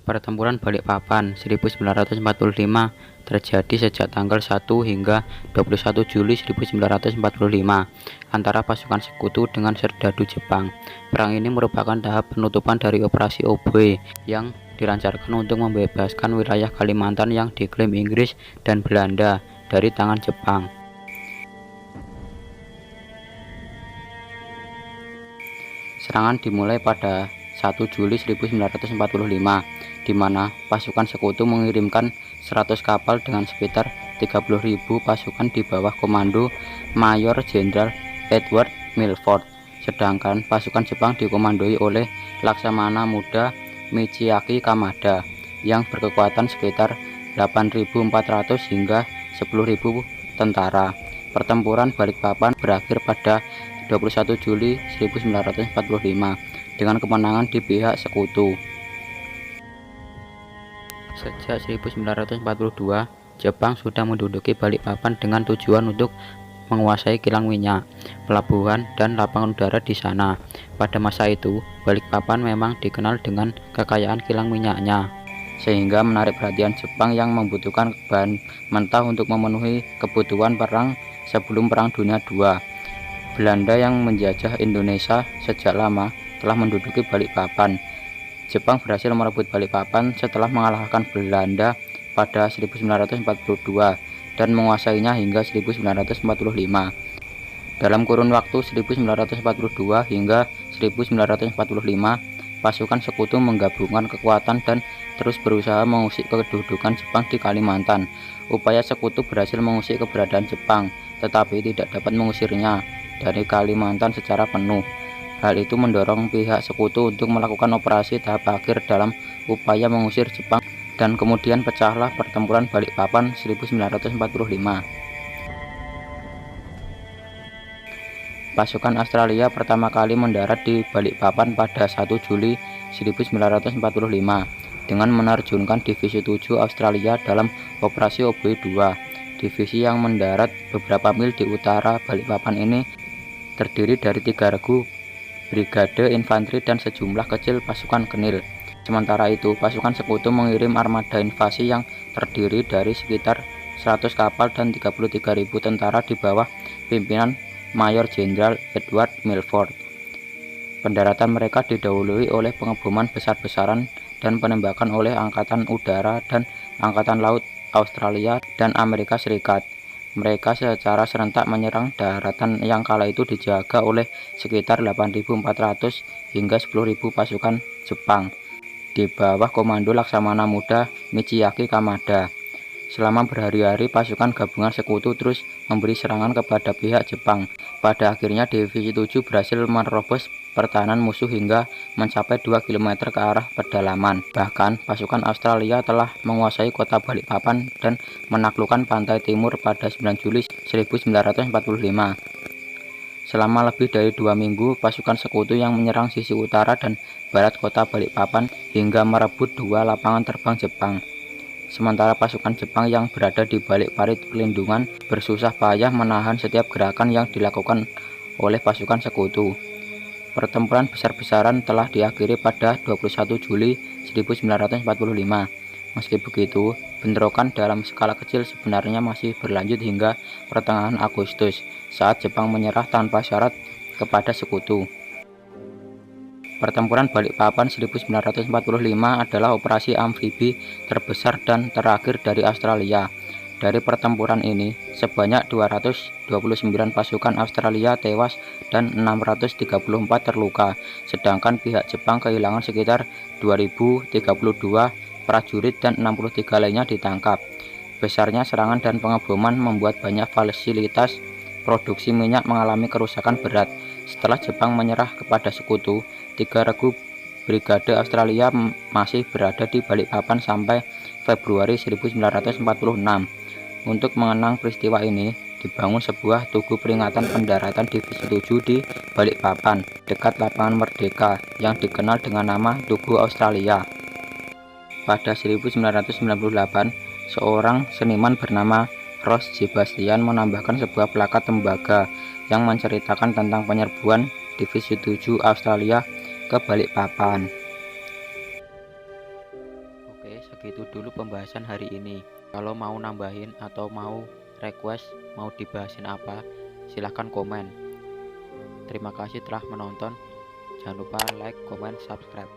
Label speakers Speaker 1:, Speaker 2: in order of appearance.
Speaker 1: Pertempuran Balikpapan 1945 terjadi sejak tanggal 1 hingga 21 Juli 1945 antara pasukan Sekutu dengan serdadu Jepang. Perang ini merupakan tahap penutupan dari Operasi Oboe yang dilancarkan untuk membebaskan wilayah Kalimantan yang diklaim Inggris dan Belanda dari tangan Jepang. Serangan dimulai pada 1 Juli 1945, di mana pasukan Sekutu mengirimkan 100 kapal dengan sekitar 30.000 pasukan di bawah komando Mayor Jenderal Edward Milford, sedangkan pasukan Jepang dikomandoi oleh Laksamana Muda Michiaki Kamada yang berkekuatan sekitar 8.400 hingga 10.000 tentara. Pertempuran Balikpapan berakhir pada 21 Juli 1945 dengan kemenangan di pihak Sekutu. Sejak 1942, Jepang sudah menduduki Balikpapan dengan tujuan untuk menguasai kilang minyak, pelabuhan, dan lapangan udara di sana. Pada masa itu, Balikpapan memang dikenal dengan kekayaan kilang minyaknya, sehingga menarik perhatian Jepang yang membutuhkan bahan mentah untuk memenuhi kebutuhan perang sebelum Perang Dunia II. Belanda yang menjajah Indonesia sejak lama telah menduduki Balikpapan. Jepang berhasil merebut Balikpapan setelah mengalahkan Belanda pada 1942 dan menguasainya hingga 1945. Dalam kurun waktu 1942 hingga 1945, pasukan Sekutu menggabungkan kekuatan dan terus berusaha mengusik kedudukan Jepang di Kalimantan. Upaya Sekutu berhasil mengusik keberadaan Jepang, tetapi tidak dapat mengusirnya dari Kalimantan secara penuh. Hal itu mendorong pihak Sekutu untuk melakukan operasi tahap akhir dalam upaya mengusir Jepang, dan kemudian pecahlah Pertempuran Balikpapan 1945. Pasukan Australia pertama kali mendarat di Balikpapan pada 1 Juli 1945 dengan menerjunkan Divisi 7 Australia dalam Operasi Oboe II. Divisi yang mendarat beberapa mil di utara Balikpapan ini terdiri dari 3 regu brigade infanteri dan sejumlah kecil pasukan kenil. Sementara itu, pasukan Sekutu mengirim armada invasi yang terdiri dari sekitar 100 kapal dan 33.000 tentara di bawah pimpinan Mayor Jenderal Edward Milford. Pendaratan mereka didahului oleh pengeboman besar-besaran dan penembakan oleh Angkatan Udara dan Angkatan Laut Australia dan Amerika Serikat. Mereka secara serentak menyerang daratan yang kala itu dijaga oleh sekitar 8.400 hingga 10.000 pasukan Jepang di bawah komando Laksamana Muda Michiaki Kamada. Selama berhari-hari, pasukan gabungan Sekutu terus memberi serangan kepada pihak Jepang. Pada akhirnya Divisi 7 berhasil menerobos pertahanan musuh hingga mencapai 2 km ke arah pedalaman. Bahkan pasukan Australia telah menguasai kota Balikpapan dan menaklukkan pantai timur pada 9 Juli 1945. Selama lebih dari 2 minggu, pasukan Sekutu yang menyerang sisi utara dan barat kota Balikpapan hingga merebut 2 lapangan terbang Jepang. Sementara pasukan Jepang yang berada di balik parit pelindungan bersusah payah menahan setiap gerakan yang dilakukan oleh pasukan Sekutu. Pertempuran besar-besaran telah diakhiri pada 21 Juli 1945. Meski begitu, bentrokan dalam skala kecil sebenarnya masih berlanjut hingga pertengahan Agustus saat Jepang menyerah tanpa syarat kepada Sekutu. Pertempuran Balikpapan 1945 adalah operasi amfibi terbesar dan terakhir dari Australia. Dari pertempuran ini, sebanyak 229 pasukan Australia tewas dan 634 terluka, sedangkan pihak Jepang kehilangan sekitar 2032 prajurit dan 63 lainnya ditangkap. Besarnya serangan dan pengeboman membuat banyak fasilitas produksi minyak mengalami kerusakan berat. Setelah Jepang menyerah kepada Sekutu, 3 regu brigade Australia masih berada di Balikpapan sampai Februari 1946. Untuk mengenang peristiwa ini, dibangun sebuah tugu peringatan pendaratan Divisi 7 di Balikpapan, dekat lapangan Merdeka, yang dikenal dengan nama Tugu Australia. Pada 1998, seorang seniman bernama Ross J. Bastian menambahkan sebuah plakat tembaga yang menceritakan tentang penyerbuan Divisi 7 Australia ke Balikpapan. segitu dulu pembahasan hari ini. Kalau mau nambahin atau mau request mau dibahasin apa, silahkan komen. Terima kasih telah menonton. Jangan lupa like, comment, subscribe.